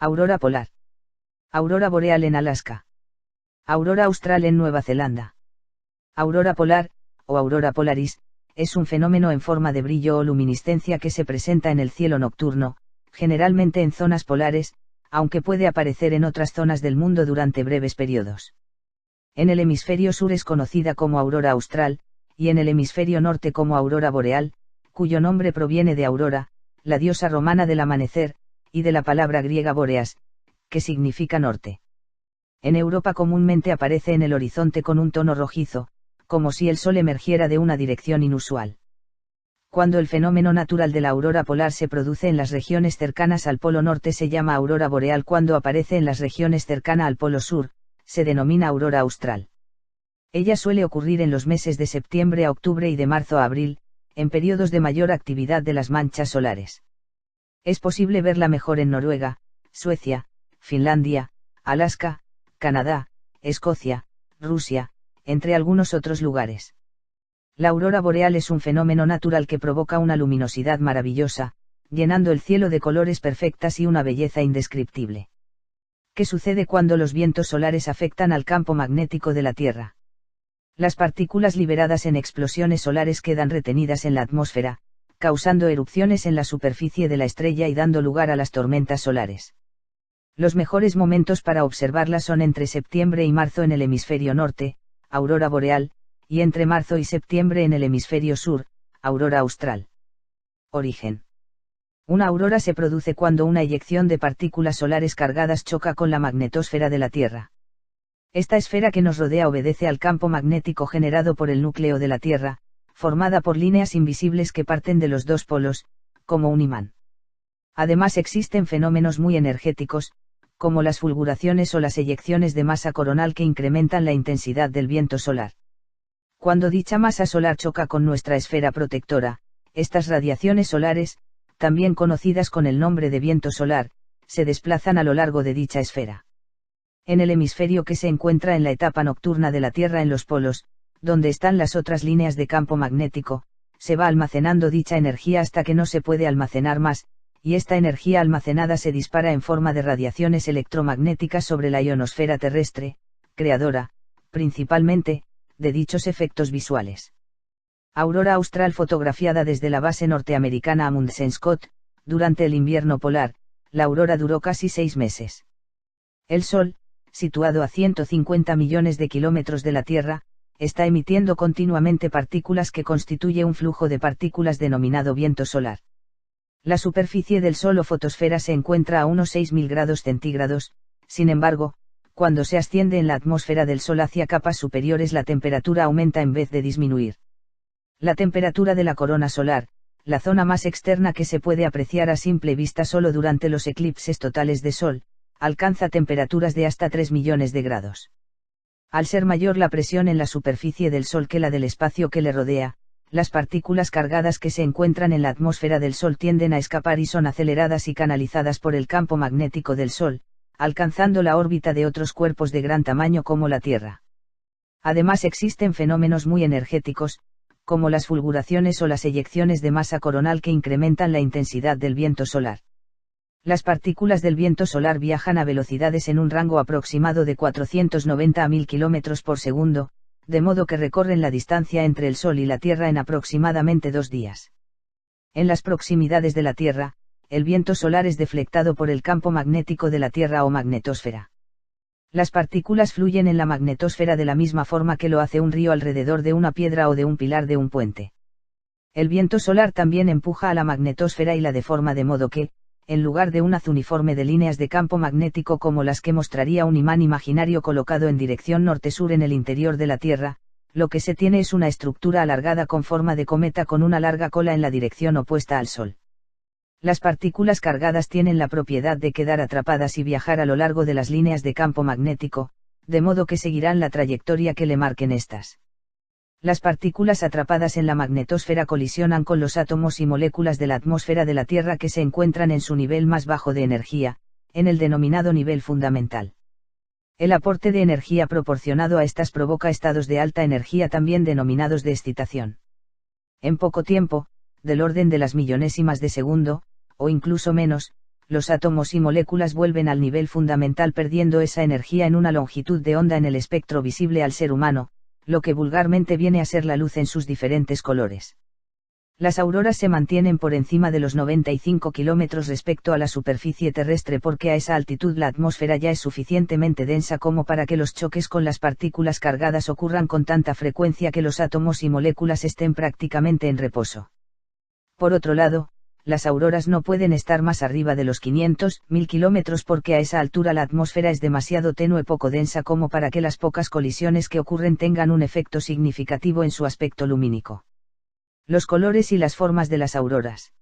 Aurora polar. Aurora boreal en Alaska. Aurora austral en Nueva Zelanda. Aurora polar, o aurora polaris, es un fenómeno en forma de brillo o luminiscencia que se presenta en el cielo nocturno, generalmente en zonas polares, aunque puede aparecer en otras zonas del mundo durante breves periodos. En el hemisferio sur es conocida como aurora austral, y en el hemisferio norte como aurora boreal, cuyo nombre proviene de Aurora, la diosa romana del amanecer, y de la palabra griega boreas, que significa norte. En Europa comúnmente aparece en el horizonte con un tono rojizo, como si el sol emergiera de una dirección inusual. Cuando el fenómeno natural de la aurora polar se produce en las regiones cercanas al polo norte se llama aurora boreal. Cuando aparece en las regiones cercanas al polo sur, se denomina aurora austral. Ella suele ocurrir en los meses de septiembre a octubre y de marzo a abril, en periodos de mayor actividad de las manchas solares. Es posible verla mejor en Noruega, Suecia, Finlandia, Alaska, Canadá, Escocia, Rusia, entre algunos otros lugares. La aurora boreal es un fenómeno natural que provoca una luminosidad maravillosa, llenando el cielo de colores perfectas y una belleza indescriptible. ¿Qué sucede cuando los vientos solares afectan al campo magnético de la Tierra? Las partículas liberadas en explosiones solares quedan retenidas en la atmósfera, causando erupciones en la superficie de la estrella y dando lugar a las tormentas solares. Los mejores momentos para observarlas son entre septiembre y marzo en el hemisferio norte, aurora boreal, y entre marzo y septiembre en el hemisferio sur, aurora austral. Origen. Una aurora se produce cuando una eyección de partículas solares cargadas choca con la magnetosfera de la Tierra. Esta esfera que nos rodea obedece al campo magnético generado por el núcleo de la Tierra, formada por líneas invisibles que parten de los dos polos, como un imán. Además existen fenómenos muy energéticos, como las fulguraciones o las eyecciones de masa coronal que incrementan la intensidad del viento solar. Cuando dicha masa solar choca con nuestra esfera protectora, estas radiaciones solares, también conocidas con el nombre de viento solar, se desplazan a lo largo de dicha esfera. En el hemisferio que se encuentra en la etapa nocturna de la Tierra en los polos, donde están las otras líneas de campo magnético, se va almacenando dicha energía hasta que no se puede almacenar más, y esta energía almacenada se dispara en forma de radiaciones electromagnéticas sobre la ionosfera terrestre, creadora, principalmente, de dichos efectos visuales. Aurora austral fotografiada desde la base norteamericana Amundsen Scott. Durante el invierno polar, la aurora duró casi 6 meses. El Sol, situado a 150 millones de kilómetros de la Tierra, está emitiendo continuamente partículas que constituye un flujo de partículas denominado viento solar. La superficie del Sol o fotosfera se encuentra a unos 6.000 grados centígrados, sin embargo, cuando se asciende en la atmósfera del Sol hacia capas superiores la temperatura aumenta en vez de disminuir. La temperatura de la corona solar, la zona más externa que se puede apreciar a simple vista solo durante los eclipses totales de Sol, alcanza temperaturas de hasta 3 millones de grados. Al ser mayor la presión en la superficie del Sol que la del espacio que le rodea, las partículas cargadas que se encuentran en la atmósfera del Sol tienden a escapar y son aceleradas y canalizadas por el campo magnético del Sol, alcanzando la órbita de otros cuerpos de gran tamaño como la Tierra. Además existen fenómenos muy energéticos, como las fulguraciones o las eyecciones de masa coronal que incrementan la intensidad del viento solar. Las partículas del viento solar viajan a velocidades en un rango aproximado de 490 a 1000 km por segundo, de modo que recorren la distancia entre el Sol y la Tierra en aproximadamente 2 días. En las proximidades de la Tierra, el viento solar es deflectado por el campo magnético de la Tierra o magnetosfera. Las partículas fluyen en la magnetosfera de la misma forma que lo hace un río alrededor de una piedra o de un pilar de un puente. El viento solar también empuja a la magnetosfera y la deforma de modo que, en lugar de un haz uniforme de líneas de campo magnético como las que mostraría un imán imaginario colocado en dirección norte-sur en el interior de la Tierra, lo que se tiene es una estructura alargada con forma de cometa con una larga cola en la dirección opuesta al Sol. Las partículas cargadas tienen la propiedad de quedar atrapadas y viajar a lo largo de las líneas de campo magnético, de modo que seguirán la trayectoria que le marquen estas. Las partículas atrapadas en la magnetosfera colisionan con los átomos y moléculas de la atmósfera de la Tierra que se encuentran en su nivel más bajo de energía, en el denominado nivel fundamental. El aporte de energía proporcionado a estas provoca estados de alta energía también denominados de excitación. En poco tiempo, del orden de las millonésimas de segundo, o incluso menos, los átomos y moléculas vuelven al nivel fundamental perdiendo esa energía en una longitud de onda en el espectro visible al ser humano, lo que vulgarmente viene a ser la luz en sus diferentes colores. Las auroras se mantienen por encima de los 95 kilómetros respecto a la superficie terrestre porque a esa altitud la atmósfera ya es suficientemente densa como para que los choques con las partículas cargadas ocurran con tanta frecuencia que los átomos y moléculas estén prácticamente en reposo. Por otro lado, las auroras no pueden estar más arriba de los 500.000 kilómetros porque a esa altura la atmósfera es demasiado tenue, poco densa como para que las pocas colisiones que ocurren tengan un efecto significativo en su aspecto lumínico. Los colores y las formas de las auroras.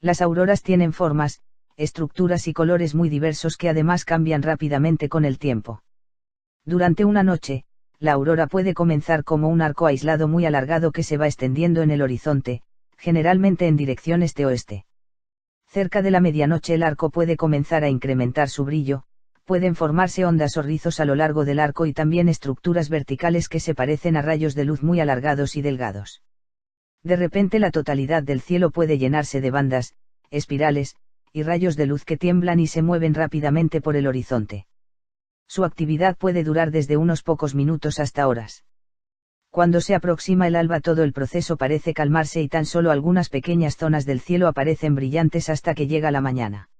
Las auroras tienen formas, estructuras y colores muy diversos que además cambian rápidamente con el tiempo. Durante una noche, la aurora puede comenzar como un arco aislado muy alargado que se va extendiendo en el horizonte, generalmente en dirección este-oeste. Cerca de la medianoche el arco puede comenzar a incrementar su brillo, pueden formarse ondas o rizos a lo largo del arco y también estructuras verticales que se parecen a rayos de luz muy alargados y delgados. De repente la totalidad del cielo puede llenarse de bandas, espirales, y rayos de luz que tiemblan y se mueven rápidamente por el horizonte. Su actividad puede durar desde unos pocos minutos hasta horas. Cuando se aproxima el alba todo el proceso parece calmarse y tan solo algunas pequeñas zonas del cielo aparecen brillantes hasta que llega la mañana.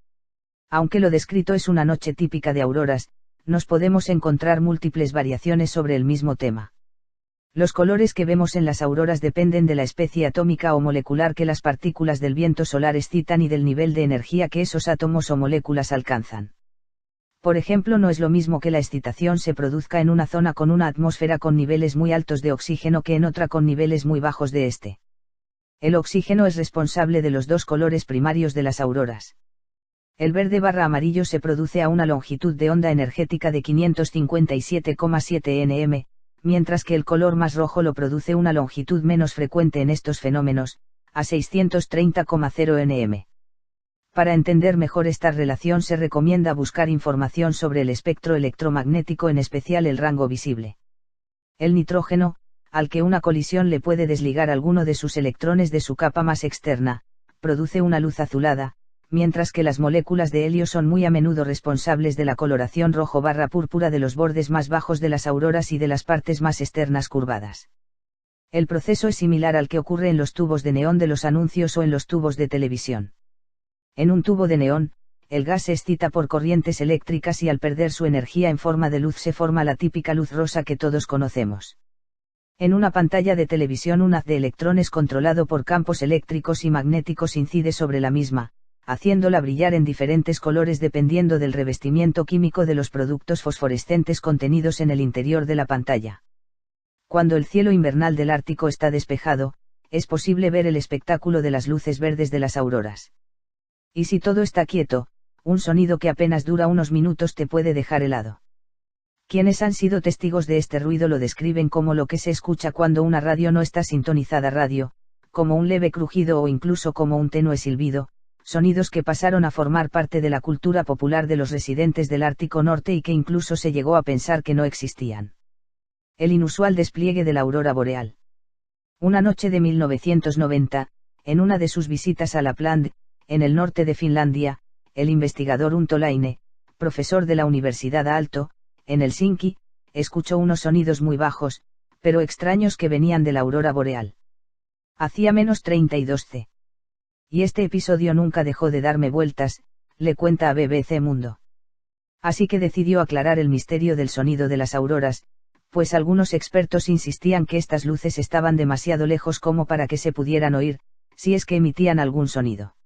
Aunque lo descrito es una noche típica de auroras, nos podemos encontrar múltiples variaciones sobre el mismo tema. Los colores que vemos en las auroras dependen de la especie atómica o molecular que las partículas del viento solar excitan y del nivel de energía que esos átomos o moléculas alcanzan. Por ejemplo, no es lo mismo que la excitación se produzca en una zona con una atmósfera con niveles muy altos de oxígeno que en otra con niveles muy bajos de este. El oxígeno es responsable de los dos colores primarios de las auroras. El verde/amarillo se produce a una longitud de onda energética de 557,7 nm, mientras que el color más rojo lo produce una longitud menos frecuente en estos fenómenos, a 630,0 nm. Para entender mejor esta relación se recomienda buscar información sobre el espectro electromagnético, en especial el rango visible. El nitrógeno, al que una colisión le puede desligar alguno de sus electrones de su capa más externa, produce una luz azulada, mientras que las moléculas de helio son muy a menudo responsables de la coloración rojo/púrpura de los bordes más bajos de las auroras y de las partes más externas curvadas. El proceso es similar al que ocurre en los tubos de neón de los anuncios o en los tubos de televisión. En un tubo de neón, el gas se excita por corrientes eléctricas y al perder su energía en forma de luz se forma la típica luz rosa que todos conocemos. En una pantalla de televisión un haz de electrones controlado por campos eléctricos y magnéticos incide sobre la misma, haciéndola brillar en diferentes colores dependiendo del revestimiento químico de los productos fosforescentes contenidos en el interior de la pantalla. Cuando el cielo invernal del Ártico está despejado, es posible ver el espectáculo de las luces verdes de las auroras. Y si todo está quieto, un sonido que apenas dura unos minutos te puede dejar helado. Quienes han sido testigos de este ruido lo describen como lo que se escucha cuando una radio no está sintonizada radio, como un leve crujido o incluso como un tenue silbido, sonidos que pasaron a formar parte de la cultura popular de los residentes del Ártico Norte y que incluso se llegó a pensar que no existían. El inusual despliegue de la aurora boreal. Una noche de 1990, en una de sus visitas a Lapland, en el norte de Finlandia, el investigador Unto Laine, profesor de la Universidad Aalto, en Helsinki, escuchó unos sonidos muy bajos, pero extraños que venían de la aurora boreal. Hacía -32°C. Y este episodio nunca dejó de darme vueltas, le cuenta a BBC Mundo. Así que decidió aclarar el misterio del sonido de las auroras, pues algunos expertos insistían que estas luces estaban demasiado lejos como para que se pudieran oír, si es que emitían algún sonido.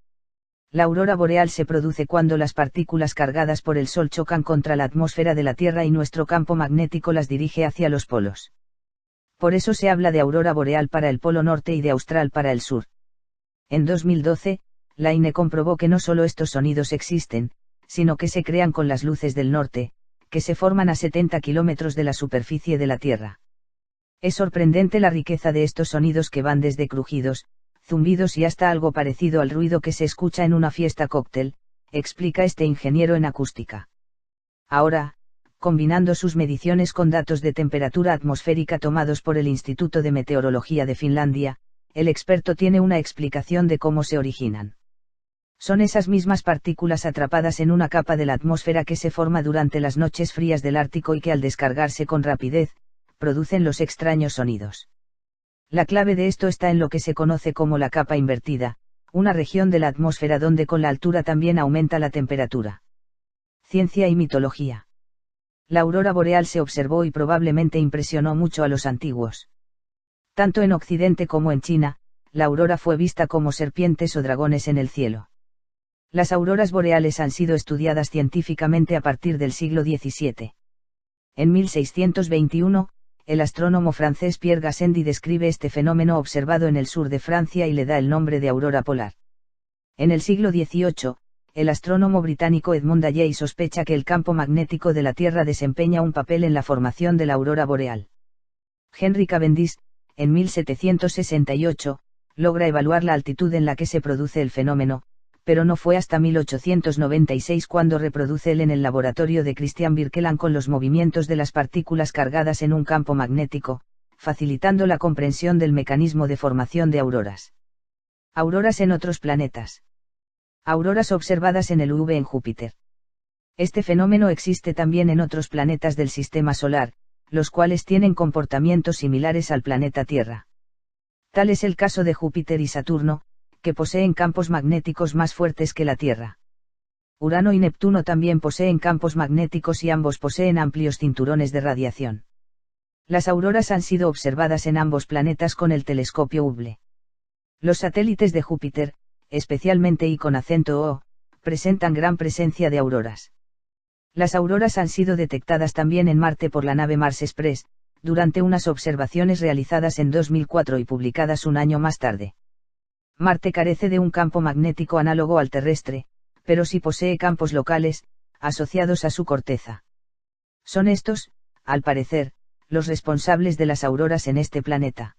La aurora boreal se produce cuando las partículas cargadas por el Sol chocan contra la atmósfera de la Tierra y nuestro campo magnético las dirige hacia los polos. Por eso se habla de aurora boreal para el polo norte y de austral para el sur. En 2012, Laine comprobó que no solo estos sonidos existen, sino que se crean con las luces del norte, que se forman a 70 kilómetros de la superficie de la Tierra. Es sorprendente la riqueza de estos sonidos que van desde crujidos, zumbidos y hasta algo parecido al ruido que se escucha en una fiesta cóctel, explica este ingeniero en acústica. Ahora, combinando sus mediciones con datos de temperatura atmosférica tomados por el Instituto de Meteorología de Finlandia, el experto tiene una explicación de cómo se originan. Son esas mismas partículas atrapadas en una capa de la atmósfera que se forma durante las noches frías del Ártico y que al descargarse con rapidez, producen los extraños sonidos. La clave de esto está en lo que se conoce como la capa invertida, una región de la atmósfera donde con la altura también aumenta la temperatura. Ciencia y mitología. La aurora boreal se observó y probablemente impresionó mucho a los antiguos. Tanto en Occidente como en China, la aurora fue vista como serpientes o dragones en el cielo. Las auroras boreales han sido estudiadas científicamente a partir del siglo XVII. En 1621, el astrónomo francés Pierre Gassendi describe este fenómeno observado en el sur de Francia y le da el nombre de aurora polar. En el siglo XVIII, el astrónomo británico Edmund Halley sospecha que el campo magnético de la Tierra desempeña un papel en la formación de la aurora boreal. Henry Cavendish, en 1768, logra evaluar la altitud en la que se produce el fenómeno, pero no fue hasta 1896 cuando reproduce él en el laboratorio de Christian Birkeland con los movimientos de las partículas cargadas en un campo magnético, facilitando la comprensión del mecanismo de formación de auroras. Auroras en otros planetas. Auroras observadas en el UV en Júpiter. Este fenómeno existe también en otros planetas del Sistema Solar, los cuales tienen comportamientos similares al planeta Tierra. Tal es el caso de Júpiter y Saturno, que poseen campos magnéticos más fuertes que la Tierra. Urano y Neptuno también poseen campos magnéticos y ambos poseen amplios cinturones de radiación. Las auroras han sido observadas en ambos planetas con el telescopio Hubble. Los satélites de Júpiter, especialmente I con acento O, presentan gran presencia de auroras. Las auroras han sido detectadas también en Marte por la nave Mars Express, durante unas observaciones realizadas en 2004 y publicadas un año más tarde. Marte carece de un campo magnético análogo al terrestre, pero sí posee campos locales, asociados a su corteza. Son estos, al parecer, los responsables de las auroras en este planeta.